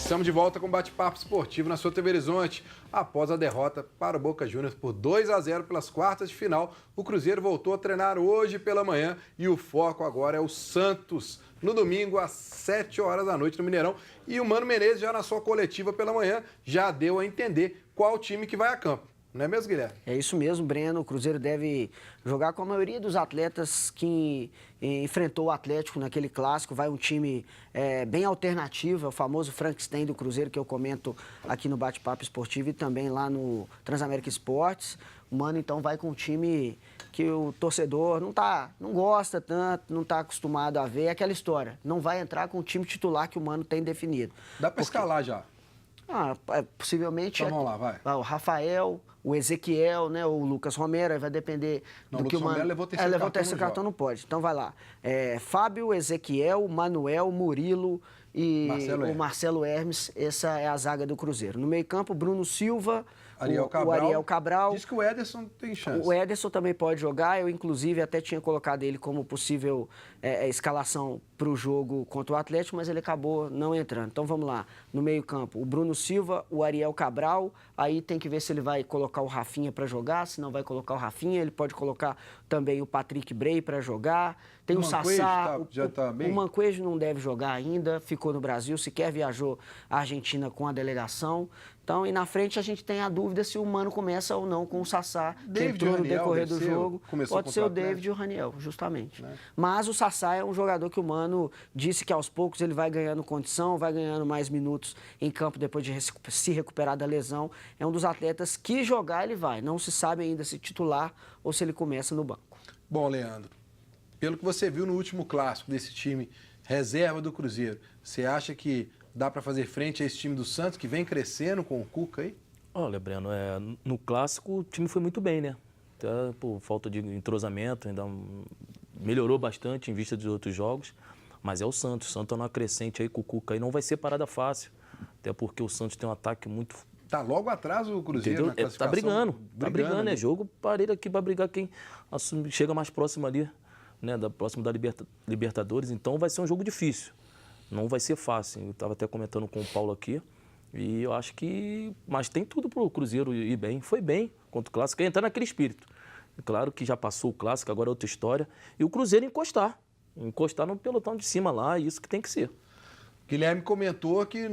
Estamos de volta com bate-papo esportivo na sua TV Horizonte. Após a derrota para o Boca Juniors por 2-0 pelas quartas de final, o Cruzeiro voltou a treinar hoje pela manhã e o foco agora é o Santos. No domingo, às 7 horas da noite no Mineirão. E o Mano Menezes, já na sua coletiva pela manhã, já deu a entender qual time que vai a campo. Não é mesmo, Guilherme? É isso mesmo, Breno. O Cruzeiro deve jogar com a maioria dos atletas que enfrentou o Atlético naquele clássico. Vai um time bem alternativo, é o famoso Frankenstein do Cruzeiro, que eu comento aqui no Bate-Papo Esportivo e também lá no Transamérica Esportes. O Mano, então, vai com um time que o torcedor não gosta tanto, não está acostumado a ver. É aquela história, não vai entrar com o time titular que o Mano tem definido. Dá para escalar já? Possivelmente. Então vamos lá, vai. O Rafael, o Ezequiel, né, o Lucas Romero, aí vai depender do que o Mano... levou o terceiro cartão, não pode. Então vai lá. Fábio, Ezequiel, Manuel, Murilo e o Marcelo Hermes. Essa é a zaga do Cruzeiro. No meio-campo, Bruno Silva, o Ariel Cabral. Diz que o Ederson tem chance. O Ederson também pode jogar. Eu, inclusive, até tinha colocado ele como possível escalação para o jogo contra o Atlético, mas ele acabou não entrando. Então, vamos lá. No meio-campo, o Bruno Silva, o Ariel Cabral. Aí tem que ver se ele vai colocar o Rafinha para jogar. Se não vai colocar o Rafinha, ele pode colocar também o Patrick Bray para jogar. Tem o Sassá. O Manquejo não deve jogar ainda. Ficou no Brasil, sequer viajou à Argentina com a delegação. Então, e na frente a gente tem a dúvida se o Mano começa ou não com o Sassá, que entrou no decorrer do jogo. Pode ser o David e o Raniel, justamente. Mas o Sassá é um jogador que o Mano disse que aos poucos ele vai ganhando condição, vai ganhando mais minutos em campo depois de se recuperar da lesão. É um dos atletas que jogar ele vai. Não se sabe ainda se titular ou se ele começa no banco. Bom, Leandro, pelo que você viu no último clássico desse time reserva do Cruzeiro, você acha que dá para fazer frente a esse time do Santos, que vem crescendo com o Cuca aí? Olha, Breno, no clássico o time foi muito bem, né? Até por falta de entrosamento, ainda melhorou bastante em vista dos outros jogos. Mas é o Santos. O Santos está numa crescente aí com o Cuca aí. Não vai ser parada fácil. Até porque o Santos tem um ataque muito... Tá logo atrás o Cruzeiro na classificação. Tá brigando. É jogo parelho aqui para brigar quem chega mais próximo ali, né? Próximo da Libertadores. Então vai ser um jogo difícil. Não vai ser fácil. Eu estava até comentando com o Paulo aqui. E eu acho que... Mas tem tudo para o Cruzeiro ir bem. Foi bem contra o Clássico. Entrar naquele espírito. Claro que já passou o Clássico, agora é outra história. E o Cruzeiro encostar no pelotão de cima lá. Isso que tem que ser. Guilherme comentou que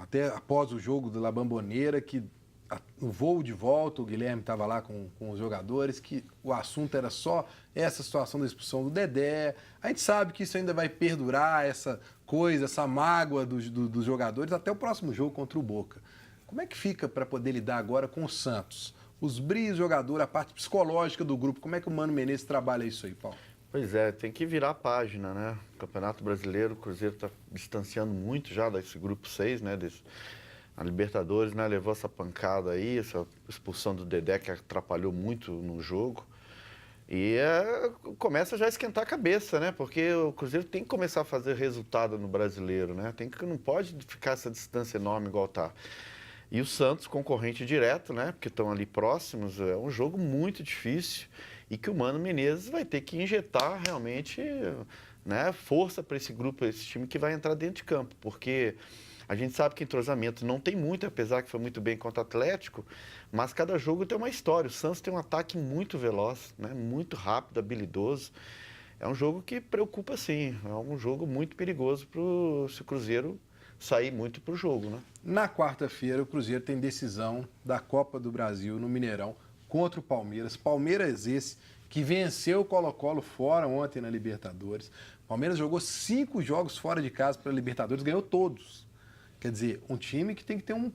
até após o jogo da La Bombonera, que no voo de volta, o Guilherme estava lá com os jogadores, que o assunto era só essa situação da expulsão do Dedé. A gente sabe que isso ainda vai perdurar, essa coisa, essa mágoa dos jogadores, até o próximo jogo contra o Boca. Como é que fica para poder lidar agora com o Santos? Os brilhos, jogador, a parte psicológica do grupo, como é que o Mano Menezes trabalha isso aí, Paulo? Pois é, tem que virar a página, né? O Campeonato Brasileiro, o Cruzeiro está distanciando muito já desse grupo 6, né? A Libertadores, né, levou essa pancada aí, essa expulsão do Dedé que atrapalhou muito no jogo. E começa já a esquentar a cabeça, né? Porque o Cruzeiro tem que começar a fazer resultado no Brasileiro, né? Não pode ficar essa distância enorme igual tá. E o Santos, concorrente direto, né? Porque estão ali próximos, é um jogo muito difícil e que o Mano Menezes vai ter que injetar realmente, né, força para esse grupo, esse time que vai entrar dentro de campo, porque a gente sabe que entrosamento não tem muito, apesar que foi muito bem contra o Atlético, mas cada jogo tem uma história. O Santos tem um ataque muito veloz, né, muito rápido, habilidoso. É um jogo que preocupa, sim. É um jogo muito perigoso se o Cruzeiro sair muito para o jogo, né? Na quarta-feira, o Cruzeiro tem decisão da Copa do Brasil no Mineirão contra o Palmeiras. Palmeiras esse que venceu o Colo-Colo fora ontem na Libertadores. O Palmeiras jogou 5 jogos fora de casa para a Libertadores, ganhou todos. Quer dizer, um time que tem que ter um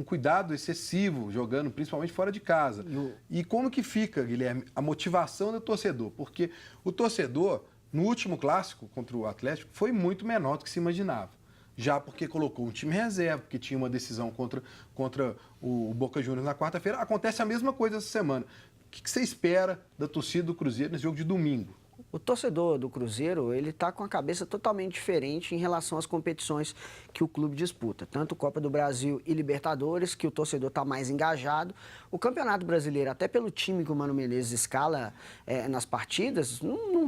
cuidado excessivo jogando, principalmente fora de casa. E como que fica, Guilherme, a motivação do torcedor? Porque o torcedor, no último clássico contra o Atlético, foi muito menor do que se imaginava. Já porque colocou um time reserva, porque tinha uma decisão contra o Boca Juniors na quarta-feira. Acontece a mesma coisa essa semana. O que você espera da torcida do Cruzeiro nesse jogo de domingo? O torcedor do Cruzeiro, ele está com a cabeça totalmente diferente em relação às competições que o clube disputa. Tanto Copa do Brasil e Libertadores, que o torcedor está mais engajado. O Campeonato Brasileiro, até pelo time que o Mano Menezes escala nas partidas,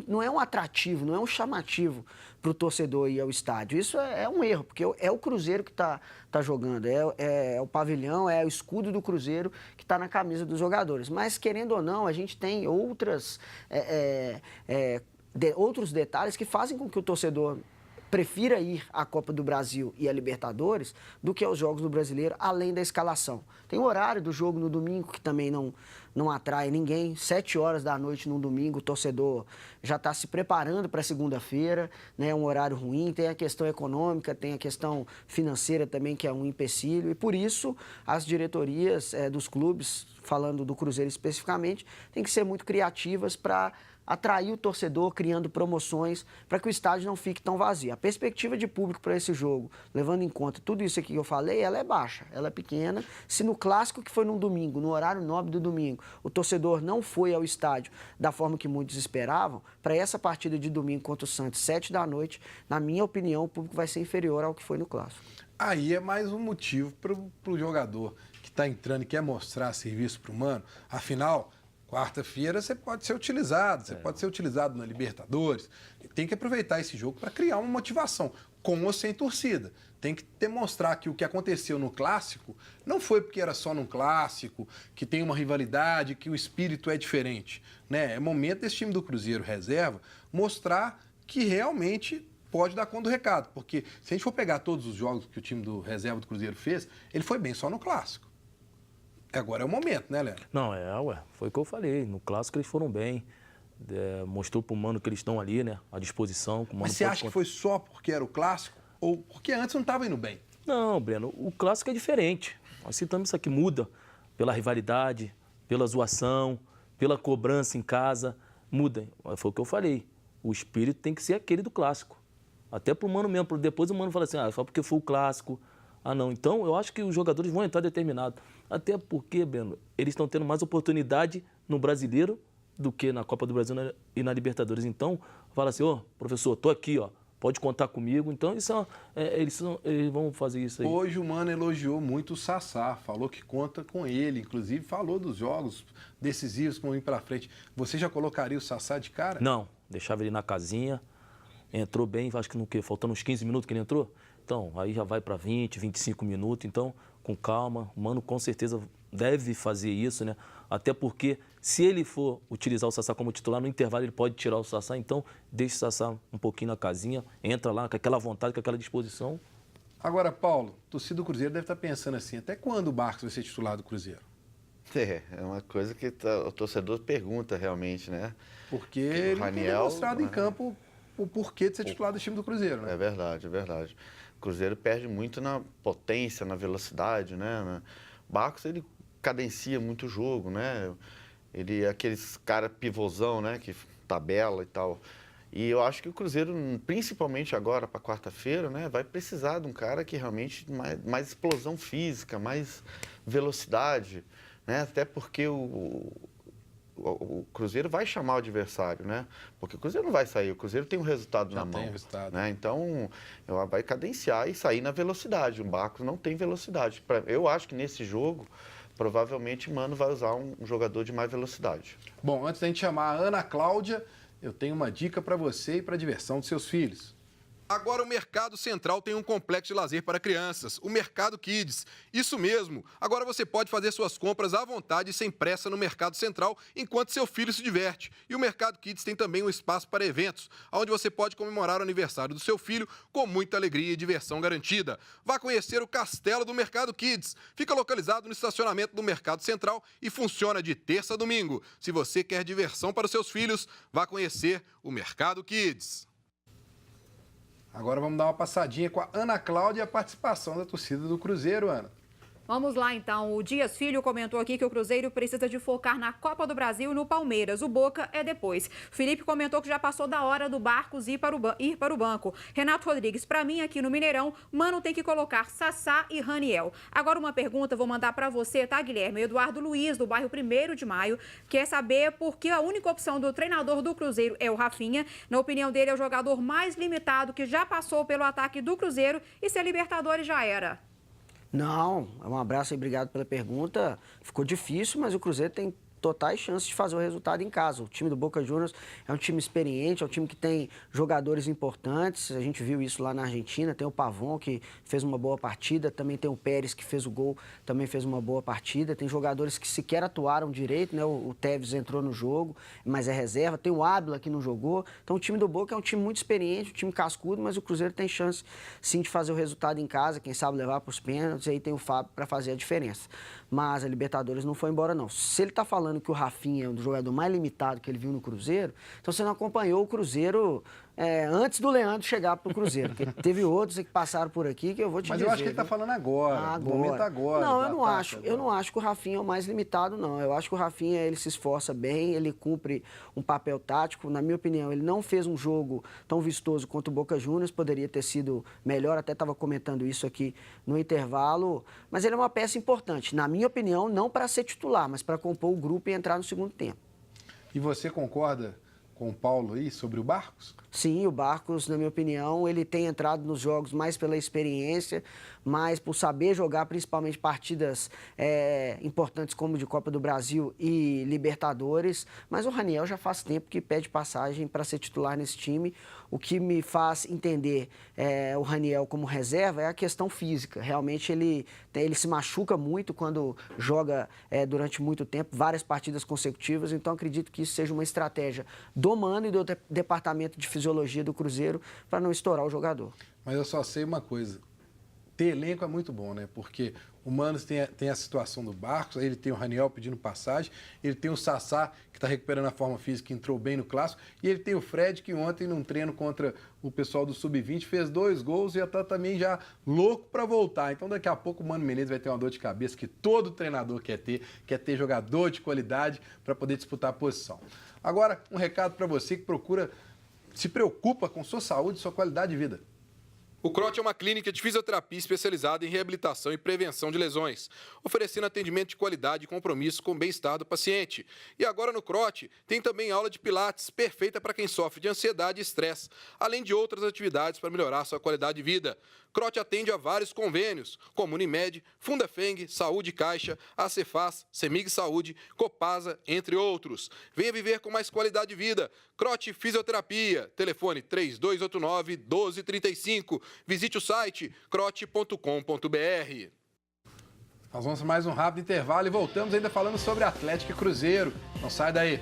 não é um atrativo, não é um chamativo para o torcedor ir ao estádio. Isso é um erro, porque é o Cruzeiro que está jogando, é o pavilhão, é o escudo do Cruzeiro que está na camisa dos jogadores. Mas, querendo ou não, a gente tem outros detalhes que fazem com que o torcedor prefira ir à Copa do Brasil e à Libertadores do que aos Jogos do Brasileiro, além da escalação. Tem o horário do jogo no domingo, que também não atrai ninguém. 7 horas da noite no domingo, o torcedor já está se preparando para segunda-feira, né? É um horário ruim, tem a questão econômica, tem a questão financeira também, que é um empecilho. E por isso, as diretorias dos clubes, falando do Cruzeiro especificamente, têm que ser muito criativas para atrair o torcedor, criando promoções para que o estádio não fique tão vazio. A perspectiva de público para esse jogo, levando em conta tudo isso aqui que eu falei, ela é baixa, ela é pequena. Se no clássico que foi num domingo, no horário nobre do domingo, o torcedor não foi ao estádio da forma que muitos esperavam, para essa partida de domingo contra o Santos, 7 da noite, na minha opinião, o público vai ser inferior ao que foi no clássico. Aí é mais um motivo para o jogador que está entrando e quer mostrar serviço para o Mano. Afinal, quarta-feira você pode ser utilizado, pode ser utilizado na Libertadores. Tem que aproveitar esse jogo para criar uma motivação, com ou sem torcida. Tem que demonstrar que o que aconteceu no Clássico não foi porque era só num Clássico, que tem uma rivalidade, que o espírito é diferente, né? É momento desse time do Cruzeiro reserva mostrar que realmente pode dar conta do recado. Porque se a gente for pegar todos os jogos que o time do reserva do Cruzeiro fez, ele foi bem só no Clássico. Agora é o momento, né, Léo? Não, foi o que eu falei. No clássico eles foram bem. Mostrou pro Mano que eles estão ali, né? À disposição. Mas você acha que foi só porque era o clássico? Ou porque antes não estava indo bem? Não, Breno, o clássico é diferente. Nós citamos isso aqui, muda pela rivalidade, pela zoação, pela cobrança em casa. Muda. Foi o que eu falei. O espírito tem que ser aquele do clássico. Até pro Mano mesmo. Depois o Mano fala assim, só porque foi o clássico. Não. Então, eu acho que os jogadores vão entrar determinados. Até porque, Breno, eles estão tendo mais oportunidade no Brasileiro do que na Copa do Brasil e na Libertadores. Então, fala assim, professor, tô aqui, pode contar comigo. Então, eles vão fazer isso aí. Hoje o Mano elogiou muito o Sassá, falou que conta com ele, inclusive falou dos jogos decisivos que vão ir para frente. Você já colocaria o Sassá de cara? Não, deixava ele na casinha, entrou bem, acho que faltando uns 15 minutos que ele entrou. Então, aí já vai para 20, 25 minutos. Então, com calma, o Mano com certeza deve fazer isso, né? Até porque, se ele for utilizar o Sassá como titular, no intervalo ele pode tirar o Sassá. Então, deixa o Sassá um pouquinho na casinha, entra lá com aquela vontade, com aquela disposição. Agora, Paulo, o torcedor do Cruzeiro deve estar pensando assim, até quando o Barcos vai ser titular do Cruzeiro? É uma coisa que o torcedor pergunta realmente, né? Porque ele tem demonstrado em campo o porquê de ser titular do time do Cruzeiro, né? É verdade, é verdade. O Cruzeiro perde muito na potência, na velocidade, né? O Barcos, ele cadencia muito o jogo, né? Ele é aqueles cara pivôzão, né? Que tabela e tal. E eu acho que o Cruzeiro, principalmente agora para quarta-feira, né? Vai precisar de um cara que realmente mais explosão física, mais velocidade, né? Até porque o Cruzeiro vai chamar o adversário, né? Porque o Cruzeiro não vai sair, o Cruzeiro tem um resultado na mão. Tem resultado. Né? Então, vai cadenciar e sair na velocidade. O Barcos não tem velocidade. Eu acho que nesse jogo, provavelmente, o Mano vai usar um jogador de mais velocidade. Bom, antes da gente chamar a Ana Cláudia, eu tenho uma dica para você e para a diversão dos seus filhos. Agora o Mercado Central tem um complexo de lazer para crianças, o Mercado Kids. Isso mesmo, agora você pode fazer suas compras à vontade e sem pressa no Mercado Central enquanto seu filho se diverte. E o Mercado Kids tem também um espaço para eventos, onde você pode comemorar o aniversário do seu filho com muita alegria e diversão garantida. Vá conhecer o Castelo do Mercado Kids. Fica localizado no estacionamento do Mercado Central e funciona de terça a domingo. Se você quer diversão para os seus filhos, vá conhecer o Mercado Kids. Agora vamos dar uma passadinha com a Ana Cláudia e a participação da torcida do Cruzeiro, Ana. Vamos lá, então. O Dias Filho comentou aqui que o Cruzeiro precisa de focar na Copa do Brasil e no Palmeiras. O Boca é depois. Felipe comentou que já passou da hora do Barcos ir para o banco. Renato Rodrigues, para mim, aqui no Mineirão, Mano tem que colocar Sassá e Raniel. Agora, uma pergunta, vou mandar para você, tá, Guilherme? Eduardo Luiz, do bairro 1º de Maio, quer saber por que a única opção do treinador do Cruzeiro é o Rafinha. Na opinião dele, é o jogador mais limitado que já passou pelo ataque do Cruzeiro e se a Libertadores já era. Não, um abraço e obrigado pela pergunta. Ficou difícil, mas o Cruzeiro tem totais chances de fazer o resultado em casa. O time do Boca Juniors é um time experiente, é um time que tem jogadores importantes. A gente viu isso lá na Argentina. Tem o Pavon, que fez uma boa partida. Também tem o Pérez, que fez o gol, também fez uma boa partida. Tem jogadores que sequer atuaram direito, né? O Tevez entrou no jogo, mas é reserva. Tem o Ábila, que não jogou. Então, o time do Boca é um time muito experiente, um time cascudo, mas o Cruzeiro tem chance, sim, de fazer o resultado em casa. Quem sabe levar para os pênaltis. E aí tem o Fábio para fazer a diferença. Mas a Libertadores não foi embora, não. Se ele está falando que o Rafinha é um jogador mais limitado que ele viu no Cruzeiro, então você não acompanhou o Cruzeiro antes do Leandro chegar para o Cruzeiro. Porque teve outros que passaram por aqui que eu vou te dizer. Mas eu acho que ele está falando agora. No momento agora. Não, eu não acho que o Rafinha é o mais limitado, não. Eu acho que o Rafinha, ele se esforça bem, ele cumpre um papel tático. Na minha opinião, ele não fez um jogo tão vistoso quanto o Boca Juniors, poderia ter sido melhor, até estava comentando isso aqui no intervalo. Mas ele é uma peça importante, na minha opinião, não para ser titular, mas para compor o grupo e entrar no segundo tempo. E você concorda com o Paulo aí sobre o Barcos? Sim, o Barcos, na minha opinião, ele tem entrado nos jogos mais pela experiência, mais por saber jogar principalmente partidas importantes como de Copa do Brasil e Libertadores. Mas o Raniel já faz tempo que pede passagem para ser titular nesse time. O que me faz entender o Raniel como reserva é a questão física. Realmente ele se machuca muito quando joga durante muito tempo, várias partidas consecutivas. Então acredito que isso seja uma estratégia do Mano e do departamento de fisiologia do Cruzeiro para não estourar o jogador. Mas eu só sei uma coisa. Ter elenco é muito bom, né? Porque o Manos tem a situação do Barcos, aí ele tem o Raniel pedindo passagem, ele tem o Sassá, que está recuperando a forma física, que entrou bem no Clássico, e ele tem o Fred, que ontem, num treino contra o pessoal do Sub-20, fez 2 gols e já está também já louco para voltar. Então, daqui a pouco, o Mano Menezes vai ter uma dor de cabeça que todo treinador quer ter jogador de qualidade para poder disputar a posição. Agora, um recado para você que se preocupa com sua saúde e sua qualidade de vida. O CROT é uma clínica de fisioterapia especializada em reabilitação e prevenção de lesões, oferecendo atendimento de qualidade e compromisso com o bem-estar do paciente. E agora no CROT tem também aula de pilates, perfeita para quem sofre de ansiedade e estresse, além de outras atividades para melhorar sua qualidade de vida. CROT atende a vários convênios, como Unimed, Fundafeng, Saúde Caixa, Acefaz, Semig Saúde, Copasa, entre outros. Venha viver com mais qualidade de vida. CROT Fisioterapia, telefone 3289-1235. Visite o site crot.com.br. Nós vamos mais um rápido intervalo e voltamos ainda falando sobre Atlético e Cruzeiro. Não sai daí.